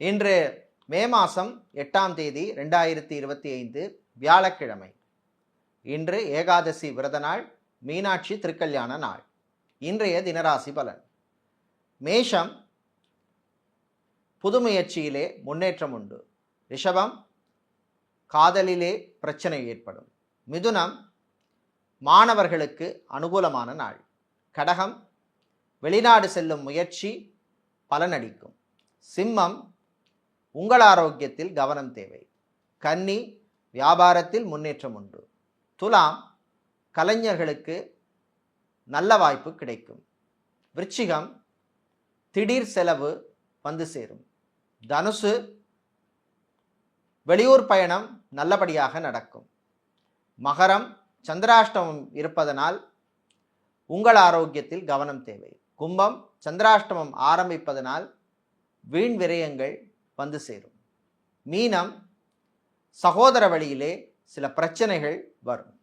இன்று மே மாதம் 8ஆம் தேதி 2025 வியாழக்கிழமை. இன்று ஏகாதசி விரத நாள், மீனாட்சி திருக்கல்யாண நாள். இன்றைய தினராசி பலன். மேஷம், புது முயற்சியிலே முன்னேற்றம் உண்டு. ரிஷபம், காதலிலே பிரச்சனை ஏற்படும். மிதுனம், மாணவர்களுக்கு அனுகூலமான நாள். கடகம், வெளிநாடு செல்லும் முயற்சி பலனளிக்கும். சிம்மம், உங்கள் ஆரோக்கியத்தில் கவனம் தேவை. கன்னி, வியாபாரத்தில் முன்னேற்றம் உண்டு. துலாம், கலைஞர்களுக்கு நல்ல வாய்ப்பு கிடைக்கும். விருச்சிகம், திடீர் செலவு வந்து சேரும். தனுசு, வெளியூர் பயணம் நல்லபடியாக நடக்கும். மகரம், சந்திராஷ்டமம் இருப்பதனால் உங்கள் ஆரோக்கியத்தில் கவனம் தேவை. கும்பம், சந்திராஷ்டமம் ஆரம்பிப்பதனால் வீண் விரயங்கள் வந்து சேரும். மீனம், சகோதர வழியிலே சில பிரச்சனைகள் வரும்.